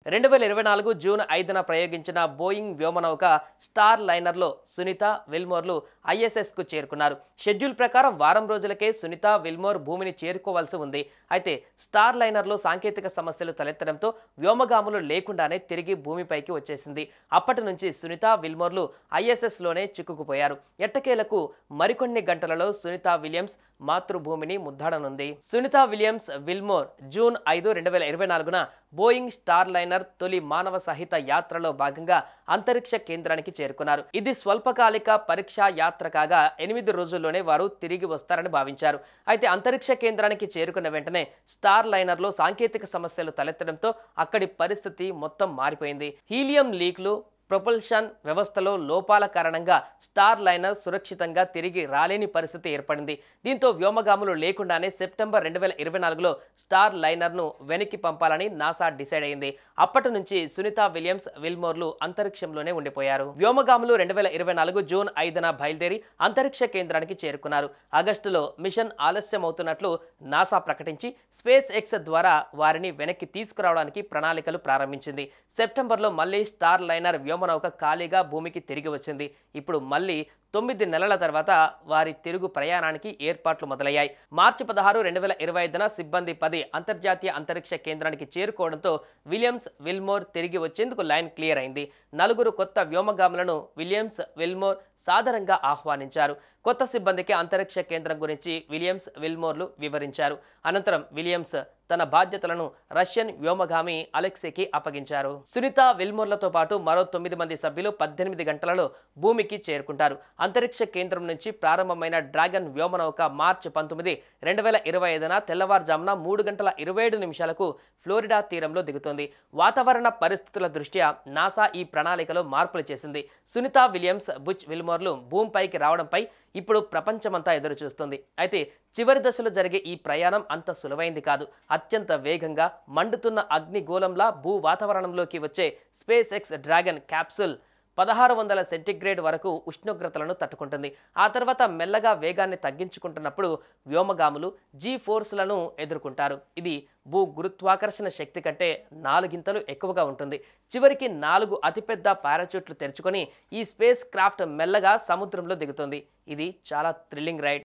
2024 June 5న ప్రయోగించిన Boeing వ్యోమనౌక star లైనర్లో Sunitha విల్మోర్లు ఐఎస్ఎస్కు చేరుకున్నారు. Schedule ప్రకారం వారం రోజులకే సునీత విల్మోర్ భూమిని చేరుకోవాల్సి ఉంది. అయితే స్టార్ లైనర్లో సాంకేతిక సమస్యలు తలెత్తడంతో వ్యోమగాములు లేకుండానే తిరిగి భూమిపైకి వచ్చేసింది. అప్పటి నుంచి సునీత విల్మోర్లు ఐఎస్ఎస్లోనే చిక్కుకుపోయారు. ఎట్టకేలకు మరికొన్ని గంటలలో సునీత విలియమ్స్ మాతృభూమిని ముద్దాడనుంది. సునీత విలియమ్స్ విల్మోర్ జూన్ 5, 2024న బోయింగ్ స్టార్ లైనర్ తొలి మానవ సహిత యాత్రలో భాగంగా అంతరిక్ష కేంద్రానికి చేరుకున్నారు. ఇది స్వల్పకాలిక పరీక్షా యాత్ర కాగా 8 రోజుల్లోనే వారు తిరిగి వస్తారని భావించారు. అయితే అంతరిక్ష కేంద్రానికి చేరుకున్న వెంటనే స్టార్ లైనర్లో సాంకేతిక సమస్యలు తలెత్తడంతో అక్కడి పరిస్థితి మొత్తం మారిపోయింది. హీలియం లీక్లు, ప్రొపల్షన్ వ్యవస్థలో లోపాల కారణంగా స్టార్ లైనర్ సురక్షితంగా తిరిగి రాలేని పరిస్థితి ఏర్పడింది. దీంతో వ్యోమగాములు లేకుండానే సెప్టెంబర్ 2024లో స్టార్ లైనర్ను వెనక్కి పంపాలని నాసా డిసైడ్ అయింది. అప్పటి నుంచి సునీత విలియమ్స్ విల్మోర్లు అంతరిక్షంలోనే ఉండిపోయారు. వ్యోమగాములు 2024 జూన్ 5న బయలుదేరి అంతరిక్ష కేంద్రానికి చేరుకున్నారు. ఆగస్టులో మిషన్ ఆలస్యమవుతున్నట్లు నాసా ప్రకటించి స్పేస్ ఎక్స్ ద్వారా వారిని వెనక్కి తీసుకురావడానికి ప్రణాళికలు ప్రారంభించింది. సెప్టెంబర్లో మళ్ళీ స్టార్ లైనర్ వ్యోమనౌక ఖాళీగా భూమికి తిరిగి వచ్చింది. ఇప్పుడు మళ్ళీ 9 నెలల తర్వాత వారి తిరుగు ప్రయాణానికి ఏర్పాట్లు మొదలయ్యాయి. మార్చి 16, 2025న సిబ్బంది 10 అంతర్జాతీయ అంతరిక్ష కేంద్రానికి చేరుకోవడంతో విలియమ్స్ విల్మోర్ తిరిగి వచ్చేందుకు లైన్ క్లియర్ అయింది. 4 కొత్త వ్యోమగాములను విలియమ్స్ విల్మోర్ సాదరంగా ఆహ్వానించారు. కొత్త సిబ్బందికి అంతరిక్ష కేంద్రం గురించి విలియమ్స్ విల్మోర్లు వివరించారు. అనంతరం విలియమ్స్ తన బాధ్యతలను రష్యన్ వ్యోమగామి అలెక్సీకి అప్పగించారు. సునీత విల్మోర్లతో పాటు మరో 9 మంది సభ్యులు 18 గంటలలో భూమికి చేరుకుంటారు. అంతరిక్ష కేంద్రం నుంచి ప్రారంభమైన డ్రాగన్ వ్యోమనౌక మార్చి 19, 2025న తెల్లవారుజామున 3:27 ఫ్లోరిడా తీరంలో దిగుతుంది. వాతావరణ పరిస్థితుల దృష్ట్యా నాసా ఈ ప్రణాళికలో మార్పులు చేసింది. సునీత విలియమ్స్ బుచ్ విల్మోర్లు భూమిపైకి రావడంపై ఇప్పుడు ప్రపంచమంతా ఎదురు చూస్తుంది. అయితే చివరి దశలో జరిగే ఈ ప్రయాణం అంత సులువైంది కాదు. అత్యంత వేగంగా మండుతున్న అగ్నిగోళంలా భూ వాతావరణంలోకి వచ్చే space X dragon capsule 1600 centigrade వరకు ఉష్ణోగ్రతలను తట్టుకుంటుంది. ఆ తర్వాత మెల్లగా వేగాన్ని తగ్గించుకుంటున్నప్పుడు వ్యోమగాములు జీ ఫోర్స్లను ఎదుర్కొంటారు. ఇది భూ గురుత్వాకర్షణ శక్తి కంటే 4 గింతలు ఎక్కువగా ఉంటుంది. చివరికి 4 అతిపెద్ద పారాచూట్లు తెరుచుకొని ఈ స్పేస్ క్రాఫ్ట్ మెల్లగా సముద్రంలో దిగుతుంది. ఇది చాలా థ్రిల్లింగ్ రైడ్.